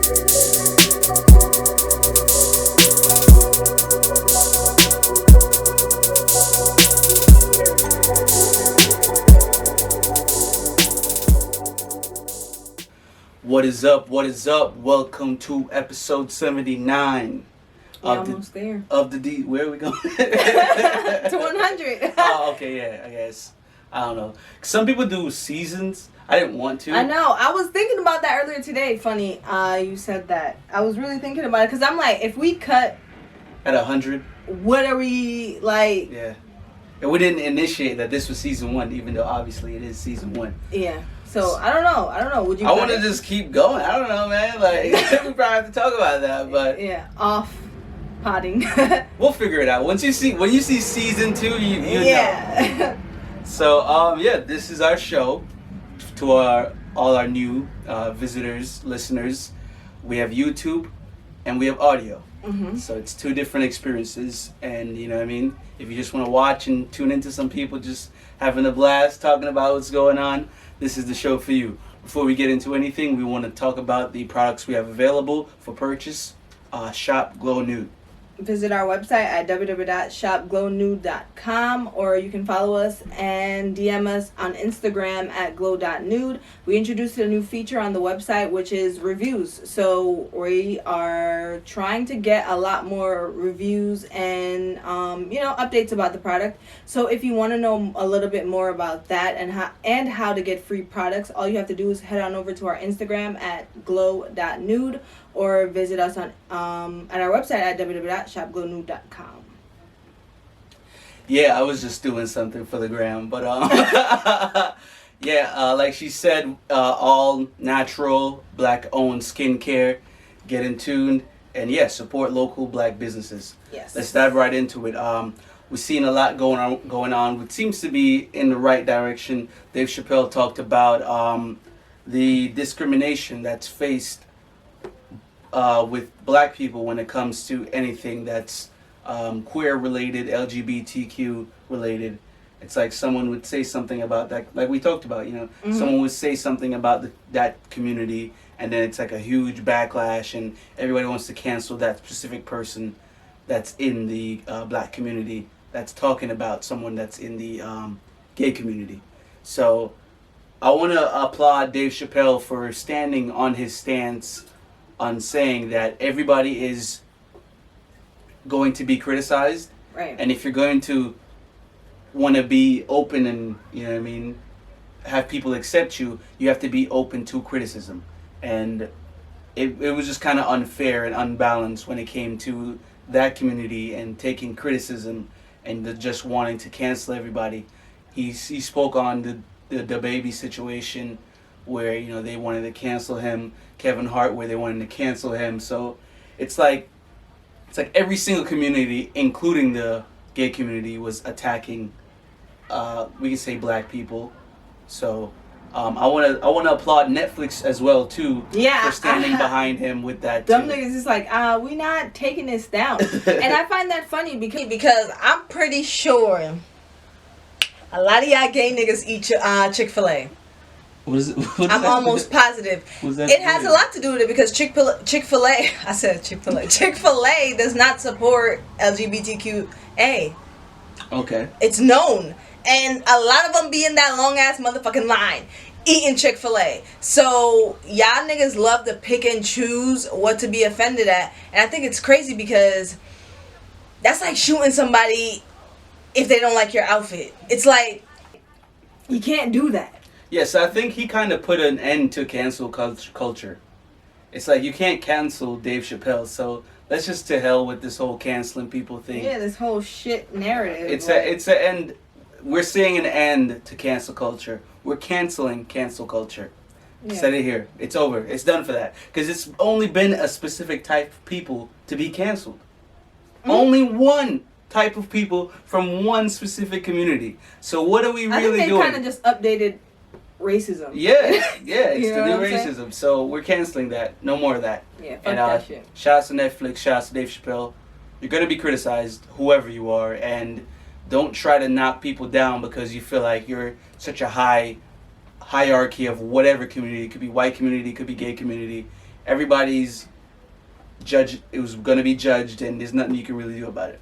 What is up? What is up? Welcome to episode 79. Almost there. Of the D. Where are we going? To 100. Oh, okay, yeah, I guess. I don't know. Some people do seasons. I didn't want to. I know. I was thinking about that earlier today. Funny, you said that. I was really thinking about it because I'm like, if we cut at 100, what are we like? Yeah, and we didn't initiate that this was season 1, even though obviously it is season 1. Yeah. So I don't know. Would you? I want to just keep going. I don't know, man. Like we probably have to talk about that, but yeah, off potting. We'll figure it out. When you see season 2, you know. So yeah, this is our show. To all our new visitors, listeners, we have YouTube and we have audio. Mm-hmm. So it's 2 different experiences, and you know what I mean? If you just want to watch and tune into some people just having a blast talking about what's going on, this is the show for you. Before we get into anything, we want to talk about the products we have available for purchase. Shop Glow Nude. Visit our website at www.shopglownude.com, or you can follow us and DM us on Instagram at glow.nude. We introduced a new feature on the website, which is reviews. So we are trying to get a lot more reviews and updates about the product. So if you want to know a little bit more about that and how to get free products, all you have to do is head on over to our Instagram at glow.nude, or visit us on at our website at www.shopglownude.com. Yeah, I was just doing something for the gram, but yeah, like she said, all natural, black-owned skincare. Get in tune, and yeah, support local black businesses. Yes. Let's dive right into it. We've seen a lot going on. It seems to be in the right direction. Dave Chappelle talked about the discrimination that's faced with black people when it comes to anything that's queer related, LGBTQ related. It's like someone would say something about that, like we talked about, Mm-hmm. Someone would say something about that community, and then it's like a huge backlash, and everybody wants to cancel that specific person that's in the black community that's talking about someone that's in the gay community. So I want to applaud Dave Chappelle for standing on his stance on saying that everybody is going to be criticized, right? And if you're going to want to be open and have people accept you, you have to be open to criticism. And it was just kind of unfair and unbalanced when it came to that community and taking criticism and just wanting to cancel everybody. He spoke on the baby situation, where they wanted to cancel him, Kevin Hart, where they wanted to cancel him. So it's like every single community, including the gay community, was attacking we can say black people. So I want to applaud Netflix as well too, for standing behind him with that. Dumb niggas is like, we not taking this down. And I find that funny because I'm pretty sure a lot of y'all gay niggas eat Chick-fil-A. I'm almost positive. It has a lot to do with it because Chick-fil-A, I said Chick-fil-A. Chick-fil-A does not support LGBTQA. Okay. It's known. And a lot of them be in that long ass motherfucking line eating Chick-fil-A. So y'all niggas love to pick and choose what to be offended at. And I think it's crazy because that's like shooting somebody if they don't like your outfit. It's like, you can't do that. Yes, I think he kind of put an end to cancel culture. It's like you can't cancel Dave Chappelle, so let's just to hell with this whole canceling people thing. Yeah, this whole shit narrative. It's an end. We're seeing an end to cancel culture. We're canceling cancel culture. Yeah. Said it here. It's over. It's done for that. Because it's only been a specific type of people to be canceled. Mm-hmm. Only one type of people from one specific community. So what are we really doing? I think they kind of just updated racism. Yeah, it's the new racism. So we're canceling that. No more of that. Yeah, fuck that shit. Shouts to Netflix, shouts to Dave Chappelle. You're going to be criticized, whoever you are, and don't try to knock people down because you feel like you're such a high hierarchy of whatever community. It could be white community, it could be gay community, everybody's judged. It was going to be judged, and there's nothing you can really do about it.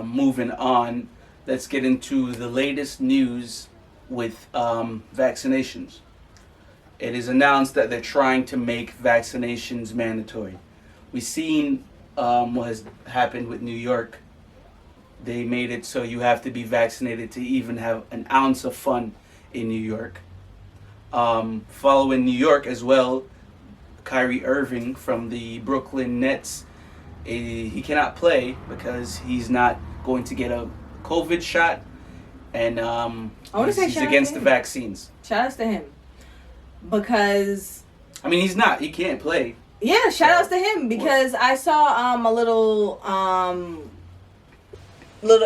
Moving on, let's get into the latest news with vaccinations. It is announced that they're trying to make vaccinations mandatory. We've seen what has happened with New York. They made it so you have to be vaccinated to even have an ounce of fun in New York. Following New York as well, Kyrie Irving from the Brooklyn Nets, he cannot play because he's not going to get a COVID shot, and he's against the vaccines. Shout outs to him. Because I mean, he can't play. Yeah, shout outs to him because I saw a little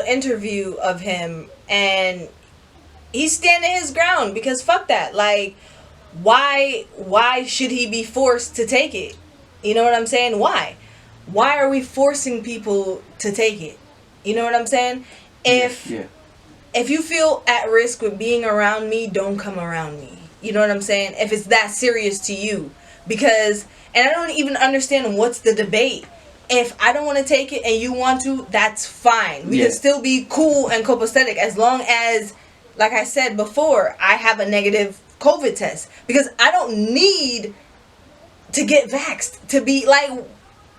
interview of him, and he's standing his ground because fuck that. Like, why should he be forced to take it? You know what I'm saying? Why are we forcing people to take it? You know what I'm saying? If you feel at risk with being around me, don't come around me. You know what I'm saying? If it's that serious to you. Because, and I don't even understand what's the debate. If I don't want to take it and you want to, that's fine. We can still be cool and copacetic as long as, like I said before, I have a negative COVID test. Because I don't need to get vaxxed to be like,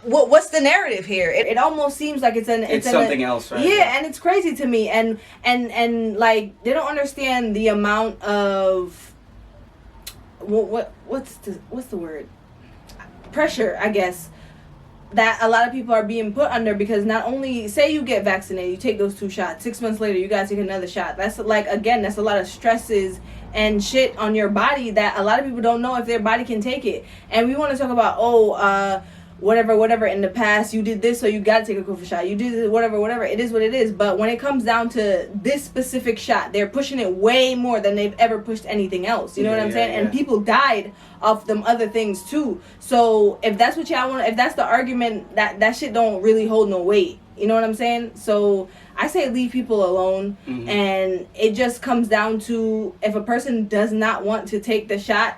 what's the narrative here? It almost seems like it's something else, right? Yeah, and it's crazy to me. And like, they don't understand the amount of what's the word? Pressure, I guess, that a lot of people are being put under, because not only, say you get vaccinated, you take those 2 shots, 6 months later you gotta take another shot. That's like, again, that's a lot of stresses and shit on your body that a lot of people don't know if their body can take it. And we want to talk about whatever in the past you did this, so you gotta take a COVID shot, you did this, whatever, it is what it is. But when it comes down to this specific shot, they're pushing it way more than they've ever pushed anything else. You know what I'm saying? And people died off them other things too. So if that's what y'all want, if that's the argument, that shit don't really hold no weight. You know what I'm saying? So I say leave people alone. And it just comes down to, if a person does not want to take the shot,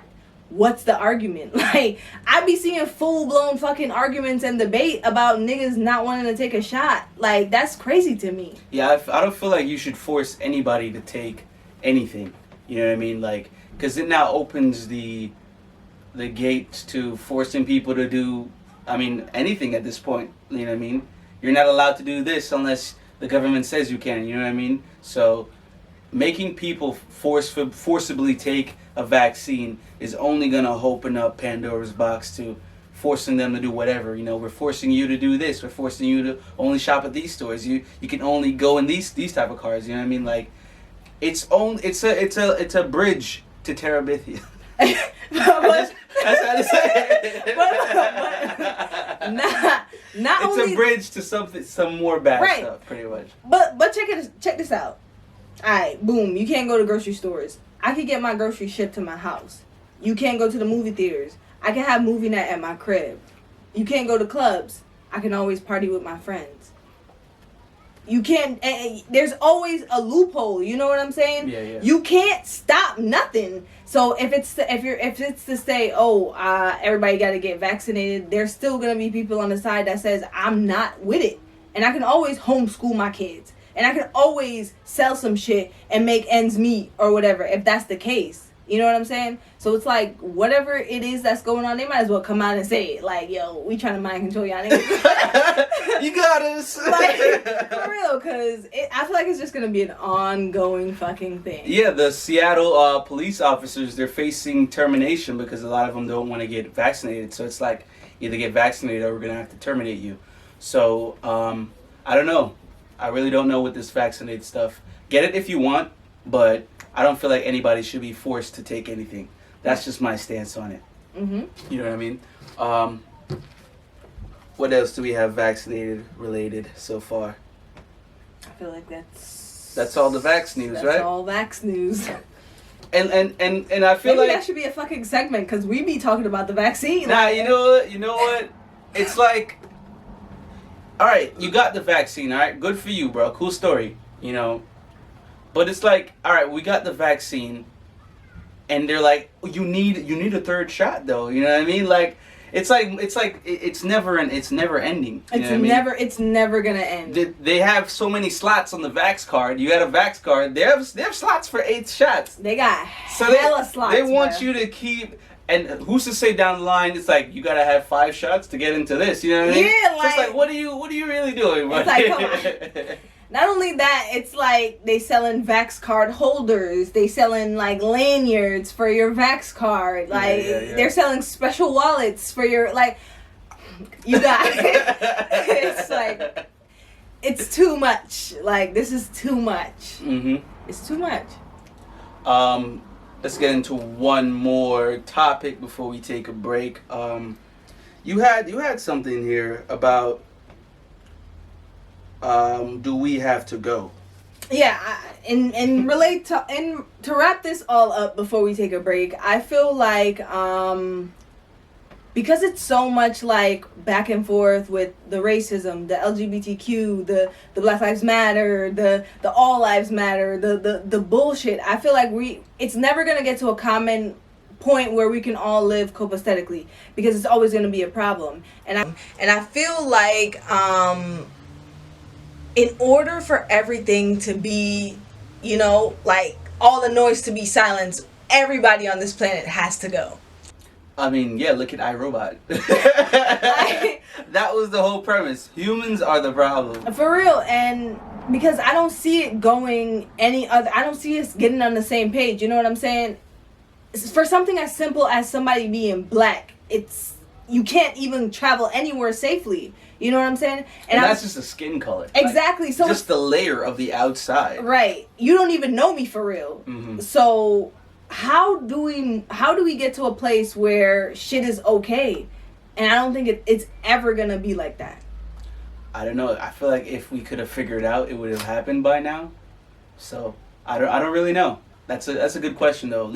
what's the argument? Like, I be seeing full-blown fucking arguments and debate about niggas not wanting to take a shot. Like, that's crazy to me. Yeah, I don't feel like you should force anybody to take anything. You know what I mean? Like, because it now opens the gates to forcing people to do, I mean, anything at this point. You know what I mean? You're not allowed to do this unless the government says you can. You know what I mean? So making people forcibly take a vaccine is only going to open up Pandora's box to forcing them to do whatever. You know, we're forcing you to do this. We're forcing you to only shop at these stores. You can only go in these type of cars. You know what I mean? Like, it's a bridge to Terabithia. That's how to say it. It's a bridge to some more bad stuff, pretty much. But check this out. Alright, boom, you can't go to grocery stores. I can get my groceries shipped to my house. You can't go to the movie theaters. I can have movie night at my crib. You can't go to clubs. I can always party with my friends. You can't, there's always a loophole, you know what I'm saying? Yeah. You can't stop nothing. So if it's to say, everybody got to get vaccinated, there's still going to be people on the side that says, I'm not with it. And I can always homeschool my kids. And I can always sell some shit and make ends meet or whatever, if that's the case. You know what I'm saying? So it's like, whatever it is that's going on, they might as well come out and say it. Like, yo, we trying to mind control y'all niggas. You got us. Like, for real, because I feel like it's just going to be an ongoing fucking thing. Yeah, the Seattle police officers, they're facing termination because a lot of them don't want to get vaccinated. So it's like, either get vaccinated or we're going to have to terminate you. So, I don't know. I really don't know with this vaccinated stuff. Get it if you want, but I don't feel like anybody should be forced to take anything. That's just my stance on it. You know what I mean? What else do we have vaccinated related so far? I feel like that's all the vax news, right? That's all vax news. And I feel maybe like that should be a fucking segment, because we be talking about the vaccine. Nah, you know what? It's like, all right, you got the vaccine, all right? Good for you, bro. Cool story, you know. But it's like, all right, we got the vaccine. and they're like, you need a third shot though. You know what I mean? Like it's never ending. You know what I mean? It's never gonna end. They have so many slots on the Vax card. You got a Vax card. They have slots for 8 shots. They got hella slots. They want you to keep. And who's to say down the line it's like you gotta have 5 shots to get into this? You know what I mean? Yeah, so it's like what are you really doing? It's like, come on. Not only that, it's like they selling Vax card holders. They selling like lanyards for your Vax card. Like they're selling special wallets for your You got it. It's like it's too much. Like this is too much. It's too much. Let's get into one more topic before we take a break. You had something here about. Do we have to go? Yeah, to wrap this all up before we take a break, I feel like because it's so much like back and forth with the racism, the LGBTQ, the Black Lives Matter, the All Lives Matter, the bullshit. I feel like it's never gonna get to a common point where we can all live copacetically because it's always gonna be a problem. And I feel like in order for everything to be, like all the noise to be silenced, everybody on this planet has to go. I mean, yeah, look at iRobot. That was the whole premise. Humans are the problem. For real, and because I don't see it going I don't see us getting on the same page, you know what I'm saying? For something as simple as somebody being black, you can't even travel anywhere safely. You know what I'm saying? And that's just a skin color. Exactly. Like, so just the layer of the outside. Right. You don't even know me for real. So how do we get to a place where shit is okay? And I don't think it's ever gonna be like that. I don't know. I feel like if we could have figured out, it would have happened by now. So I don't really know. That's a good question though.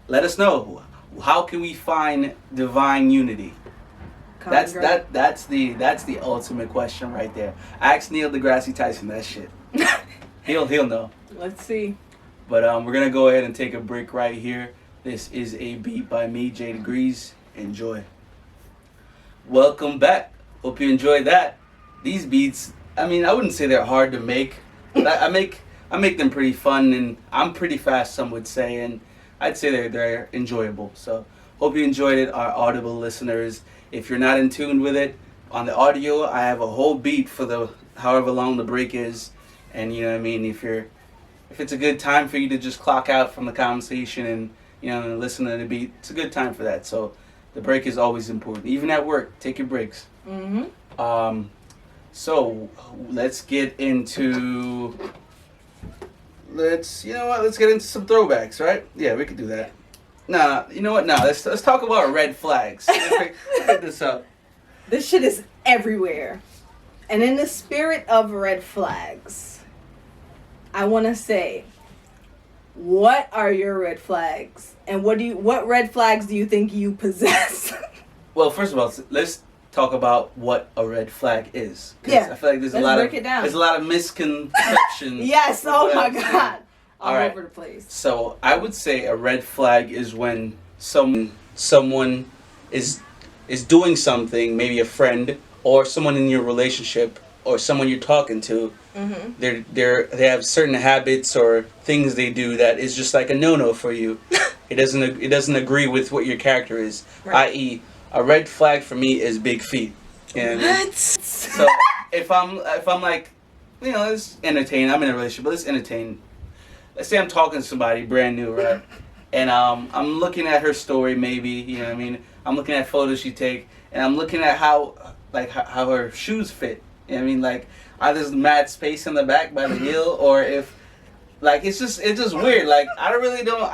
Let us know. How can we find divine unity? That's the ultimate question right there. Ask Neil deGrasse Tyson that shit. He'll know. Let's see. But we're gonna go ahead and take a break right here. This is a beat by me, J Degrees. Enjoy. Welcome back. Hope you enjoyed that. These beats, I mean, I wouldn't say they're hard to make, but I make them pretty fun, and I'm pretty fast, some would say, and I'd say they're enjoyable. So hope you enjoyed it, our audible listeners. If you're not in tune with it, on the audio, I have a whole beat for the however long the break is, and you know what I mean. If it's a good time for you to just clock out from the conversation and listen to the beat, it's a good time for that. So the break is always important, even at work. Take your breaks. So let's get into let's get into some throwbacks, right? Yeah, we could do that. Nah, you know what? Nah, let's talk about red flags. Let's pick this up. This shit is everywhere. And in the spirit of red flags, I want to say, what are your red flags? And what red flags do you think you possess? Well, first of all, let's talk about what a red flag is. Yeah. I feel like there's a lot of misconceptions. Yes, oh my God. All right. over the place. So I would say a red flag is when someone is doing something, maybe a friend or someone in your relationship or someone you're talking to. They have certain habits or things they do that is just like a no-no for you. It doesn't agree with what your character is. Right. I.e., a red flag for me is big feet. What? So if I'm like, let's entertain. I'm in a relationship, but let's entertain. Let's say I'm talking to somebody brand new, right? And I'm looking at her story, maybe, you know what I mean? I'm looking at photos she take, and I'm looking at how her shoes fit. You know what I mean? Like, either there's mad space in the back by the heel, or if, like, it's just weird. Like, I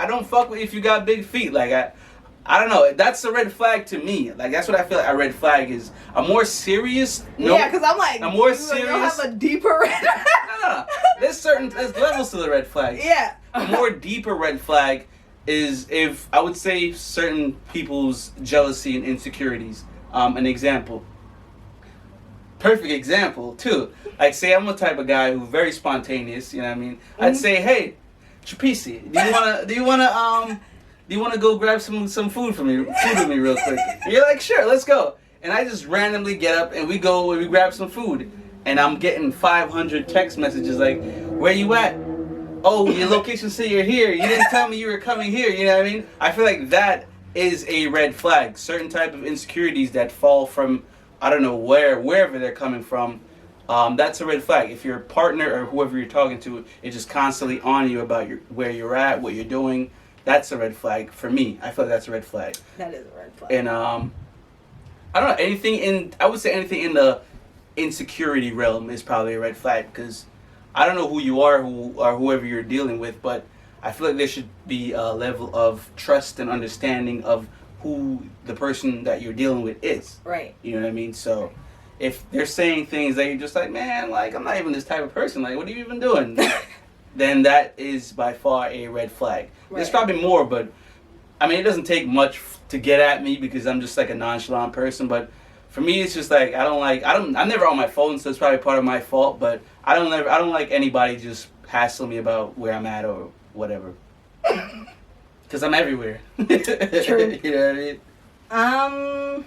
don't fuck with if you got big feet. Like, I don't know. That's a red flag to me. Like, that's what I feel like a red flag is. A more serious... Yeah, because I'm like... A more serious... You have a deeper red flag? No. There's levels to the red flag. Yeah. A more deeper red flag is if, I would say, certain people's jealousy and insecurities. An example. Perfect example, too. Like, say I'm the type of guy who's very spontaneous, you know what I mean? I'd say, hey, Trapisi, do you wanna do you want to go grab some food with me real quick? And you're like, sure, let's go. And I just randomly get up and we grab some food. And I'm getting 500 text messages like, where you at? Oh, your location say you're here. You didn't tell me you were coming here. You know what I mean? I feel like that is a red flag. Certain type of insecurities that fall from, I don't know wherever they're coming from. That's a red flag. If your partner or whoever you're talking to is just constantly on you about where you're at, what you're doing, that's a red flag for me. I feel like that's a red flag. That is a red flag. And I don't know, I would say anything in the insecurity realm is probably a red flag, because I don't know who you are, whoever you're dealing with, but I feel like there should be a level of trust and understanding of who the person that you're dealing with is. Right. You know what I mean? So if they're saying things that you're just like, man, like, I'm not even this type of person, like, what are you even doing? Then that is by far a red flag. Right. There's probably more, but I mean, it doesn't take much to get at me because I'm just like a nonchalant person, but for me, it's just like, I'm never on my phone, so it's probably part of my fault, but I don't like anybody just hassling me about where I'm at or whatever. Because I'm everywhere. True. You know what I mean?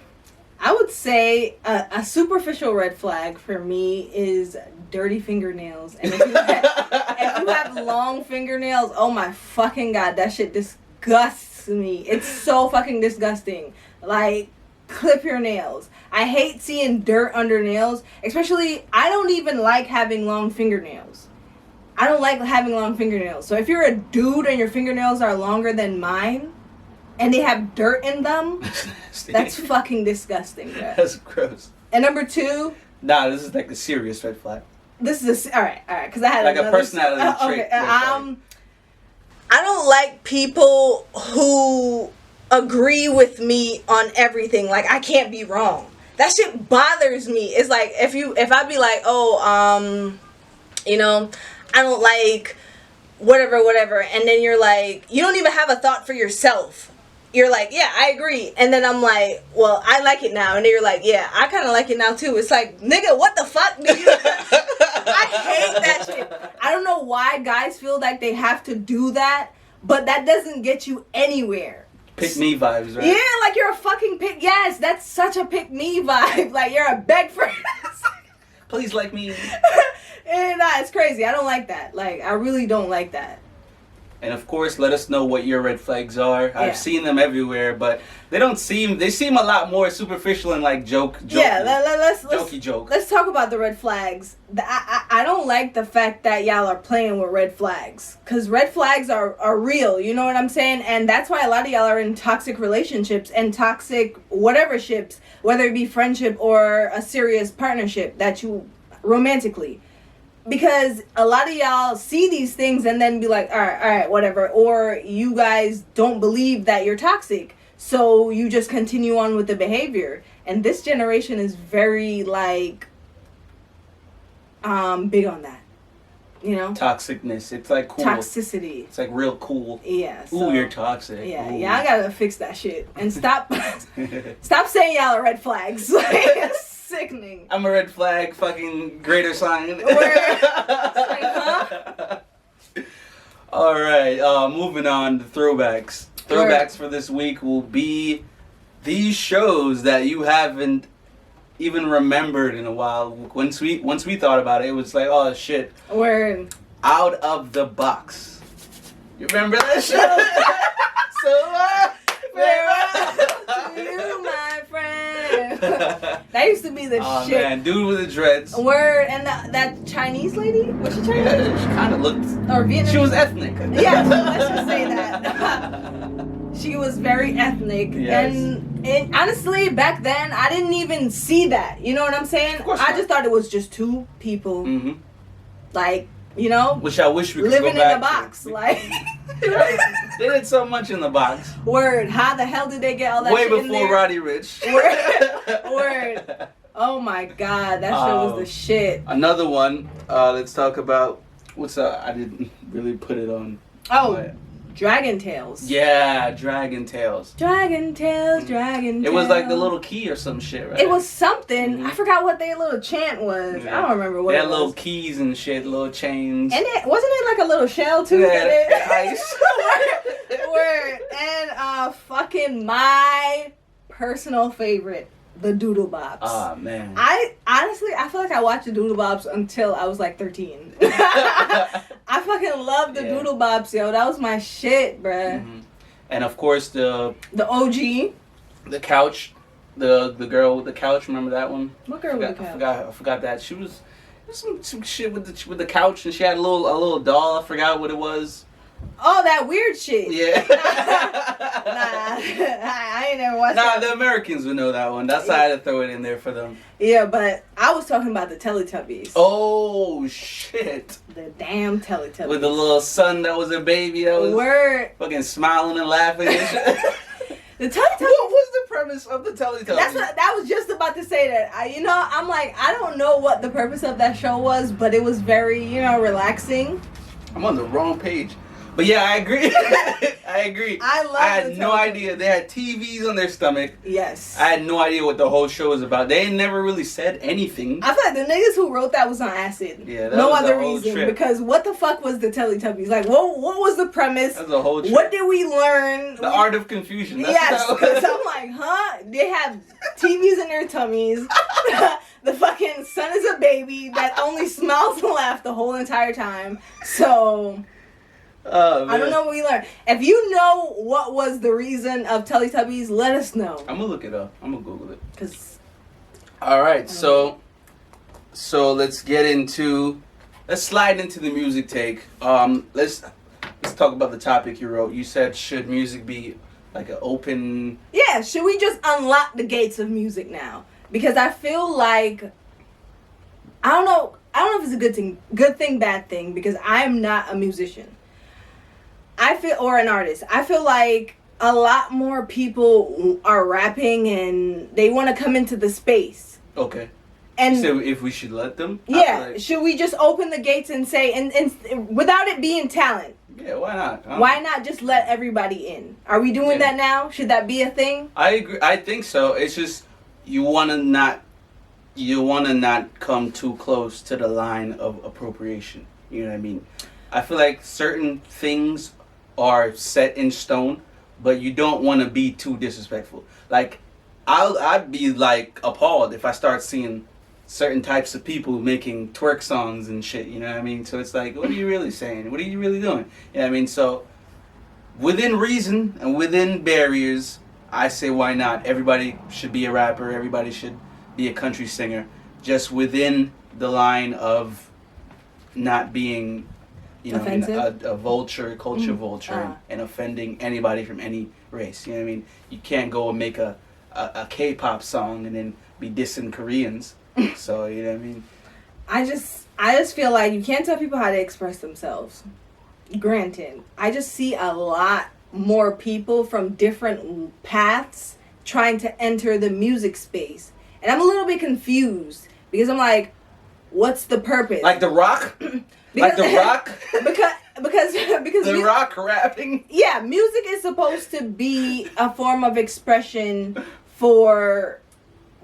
I would say a superficial red flag for me is dirty fingernails. And if you have long fingernails, oh my fucking God, that shit disgusts me. It's so fucking disgusting. Like, clip your nails. I hate seeing dirt under nails. Especially, I don't even like having long fingernails. I don't like having long fingernails. So if you're a dude and your fingernails are longer than mine, and they have dirt in them, that's fucking disgusting, bro. That's gross. And number 2... Nah, this is like a serious red flag. This is alright, because I had like a personality trait. Okay, I don't like people who agree with me on everything. Like, I can't be wrong. That shit bothers me. It's like, if I be like, oh, you know, I don't like whatever, and then you're like, you don't even have a thought for yourself. You're like, yeah, I agree. And then I'm like, well, I like it now. And then you're like, yeah, I kind of like it now too. It's like, nigga, what the fuck? I hate that shit. I don't know why guys feel like they have to do that, but that doesn't get you anywhere. Pick me vibes, right? Yeah, like you're a fucking pick. Yes, that's such a pick me vibe. Like you're a beg for. Please like me. And nah, it's crazy. I don't like that. Like, I really don't like that. And of course, let us know what your red flags are. I've seen them everywhere, but they seem a lot more superficial and like jokey. Yeah, let's joke. Let's talk about the red flags. I don't like the fact that y'all are playing with red flags, because red flags are real, you know what I'm saying? And that's why a lot of y'all are in toxic relationships and toxic whatever ships, whether it be friendship or a serious partnership that you romantically. Because a lot of y'all see these things and then be like, all right, whatever. Or you guys don't believe that you're toxic, so you just continue on with the behavior. And this generation is very, like, big on that. You know? Toxicness. It's like cool. Toxicity. It's like real cool. Yeah. So, ooh, you're toxic. Yeah, ooh. Yeah, I gotta fix that shit. And stop saying y'all are red flags. Like, it's sickening. I'm a red flag, fucking greater sign. Like, huh? All right, moving on to throwbacks. Throwbacks for this week will be these shows that you haven't even remembered in a while. Once we thought about it, it was like, oh shit. Word. Out of the Box. You remember that show? So farewell to you, my friend. That used to be the shit. Oh man, dude with the dreads. Word. And that Chinese lady? Was she Chinese? Yeah, she kind of looked. Or Vietnamese? She was ethnic. Yeah, let's just say that. She was very ethnic. Yes. And honestly, back then, I didn't even see that. You know what I'm saying? Of course I not. just thought it was just two people. Mm-hmm. Like, you know? Which I wish we could living go back in the box. To. Like. They did so much in the box. Word. How the hell did they get all that way shit in before there? Roddy Ricch. Word. Oh my God, that show was the shit. Another one. Let's talk about what's I didn't really put it on. Oh, Dragon Tales. Yeah, Dragon Tales. Dragon Tales, Dragon Tales. It was like the little key or some shit, right? It was something. I forgot what their little chant was. Yeah. I don't remember what they it had was. little keys and shit, little chains. And wasn't it like a little shell too? Yeah, ice. Word. And fucking my personal favorite, the Doodle Bops. Oh man. I feel like I watched the Doodle Bops until I was like 13. I fucking loved the Doodle Bops, yo. That was my shit, bruh. Mm-hmm. And of course the OG. The couch, the girl with the couch. Remember that one? What girl with the couch? I forgot that. She was some shit with the couch, and she had a little doll. I forgot what it was. Oh, that weird shit. Yeah. Nah, I ain't never watched that. Nah, the Americans would know that one. That's why I had to throw it in there for them. Yeah, but I was talking about the Teletubbies. Oh, shit. The damn Teletubbies. With the little son that was a baby that was fucking smiling and laughing and shit. The Teletubbies. What was the premise of the Teletubbies? That was just about to say that. I'm like, I don't know what the purpose of that show was, but it was very, relaxing. I'm on the wrong page. But yeah, I agree. I agree. I had no idea. They had TVs on their stomach. Yes. I had no idea what the whole show was about. They never really said anything. I feel like the niggas who wrote that was on acid. Yeah, that no was other the whole reason. trip. Because what the fuck was the Teletubbies? Like, what was the premise? That was a whole trip. What did we learn? The art of confusion. That's yes, because I'm like, huh? They have TVs in their tummies. The fucking son is a baby that only smiles and laughs the whole entire time. So... Oh, I don't know what we learned. If you know what was the reason of Teletubbies, let us know. I'm gonna look it up. I'm gonna Google it. Cause. All right, so let's slide into the music take. Let's talk about the topic you wrote. You said, should music be like an open? Yeah, should we just unlock the gates of music now? Because I feel like I don't know if it's a good thing, bad thing. Because I am not a musician. Or an artist. I feel like a lot more people are rapping and they want to come into the space. Okay. And so if we should let them? Yeah. Should we just open the gates and say, and without it being talent? Yeah, why not? Why not just let everybody in? Are we doing that now? Should that be a thing? I agree. I think so. It's just you want to not come too close to the line of appropriation. You know what I mean? I feel like certain things are set in stone, but you don't want to be too disrespectful. Like, I'd be like appalled if I start seeing certain types of people making twerk songs and shit. You know what I mean? So it's like, what are you really saying? What are you really doing? You know what I mean? So within reason and within barriers, I say why not? Everybody should be a rapper. Everybody should be a country singer. Just within the line of not being, a vulture, culture vulture, and offending anybody from any race. You know what I mean? You can't go and make a K-pop song and then be dissing Koreans. So, you know what I mean? I just feel like you can't tell people how to express themselves. Granted, I just see a lot more people from different paths trying to enter the music space. And I'm a little bit confused because I'm like, what's the purpose? Like The Rock? Like The Rock? because The Rock rapping? Yeah, music is supposed to be a form of expression for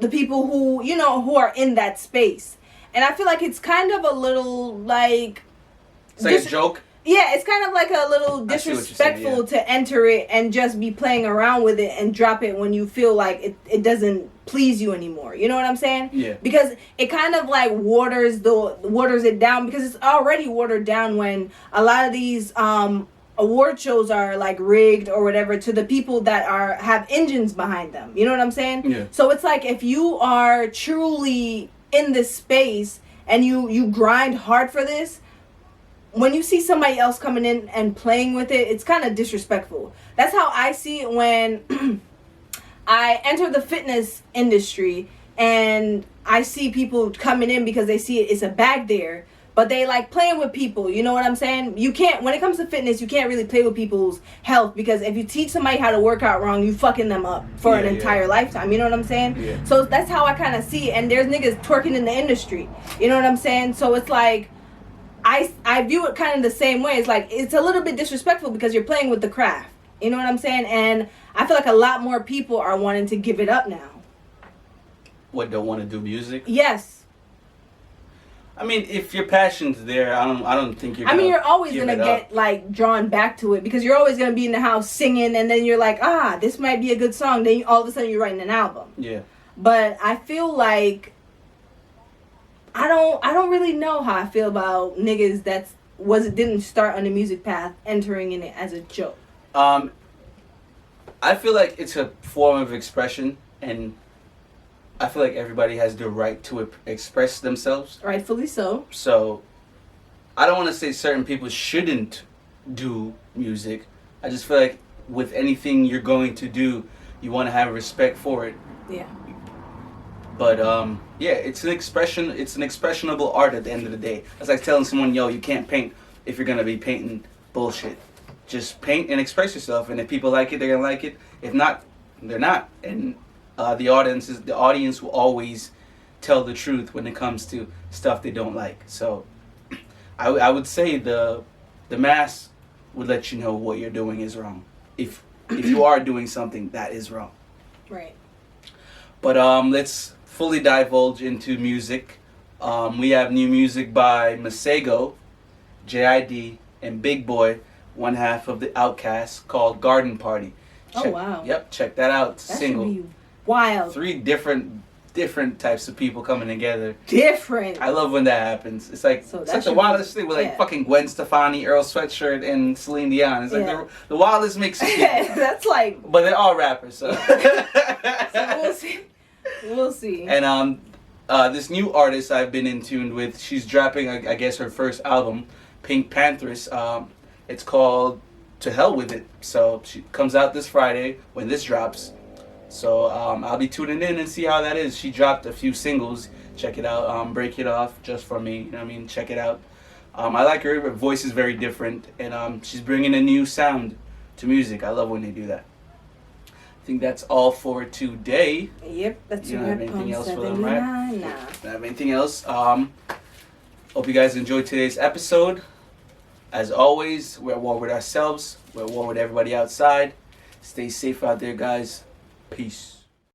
the people who are in that space. And I feel like it's kind of a little like... It's like a joke? Yeah, it's kind of like a little disrespectful to enter it and just be playing around with it and drop it when you feel like it doesn't please you anymore. You know what I'm saying? Yeah. Because it kind of like waters it down, because it's already watered down when a lot of these award shows are like rigged or whatever to the people that have engines behind them. You know what I'm saying? Yeah. So it's like if you are truly in this space and you grind hard for this, when you see somebody else coming in and playing with it, it's kind of disrespectful. That's how I see it when I enter the fitness industry and I see people coming in because they see it's a bag there, but they like playing with people. You know what I'm saying? You can't, when it comes to fitness, you can't really play with people's health, because if you teach somebody how to work out wrong, you fucking them up for an entire lifetime. You know what I'm saying? Yeah. So that's how I kind of see it. And there's niggas twerking in the industry. You know what I'm saying? So it's like, I view it kind of the same way. It's like, it's a little bit disrespectful because you're playing with the craft. You know what I'm saying? And I feel like a lot more people are wanting to give it up now. What, don't want to do music? Yes. I mean, if your passion's there, I don't think you're. You're always gonna get like drawn back to it because you're always gonna be in the house singing, and then you're like, this might be a good song. Then all of a sudden you're writing an album. Yeah. But I feel like I don't really know how I feel about niggas didn't start on the music path entering in it as a joke. I feel like it's a form of expression, and I feel like everybody has the right to express themselves. Rightfully so. So, I don't want to say certain people shouldn't do music. I just feel like with anything you're going to do, you want to have respect for it. Yeah. But yeah, it's an expression. It's an expressionable art at the end of the day. It's like telling someone, "Yo, you can't paint if you're gonna be painting bullshit. Just paint and express yourself. And if people like it, they're gonna like it. If not, they're not." And the audience will always tell the truth when it comes to stuff they don't like. So I would say the mass would let you know what you're doing is wrong. If you are doing something that is wrong. Right. But let's fully divulge into music. We have new music by Masego, JID, and Big Boi, one half of the Outkast, called Garden Party. Oh, wow. Yep, check that out. That Single. should be wild. 3 different types of people coming together. Different. I love when that happens. It's like the wildest thing with like fucking Gwen Stefani, Earl Sweatshirt, and Celine Dion. It's like the wildest mix of people. That's like. But they're all rappers, so. So we'll see. We'll see. And this new artist I've been in tune with, she's dropping, I guess, her first album, Pink Pantheress. It's called To Hell With It. So she comes out this Friday when this drops. So I'll be tuning in and see how that is. She dropped a few singles. Check it out. Break It Off, Just For Me. You know what I mean? Check it out. I like her. Her voice is very different. And she's bringing a new sound to music. I love when they do that. I think that's all for today. Yep, that's you don't have anything else for them, right? Nah. Don't have anything else. Hope you guys enjoyed today's episode. As always, we're at war with ourselves. We're at war with everybody outside. Stay safe out there, guys. Peace.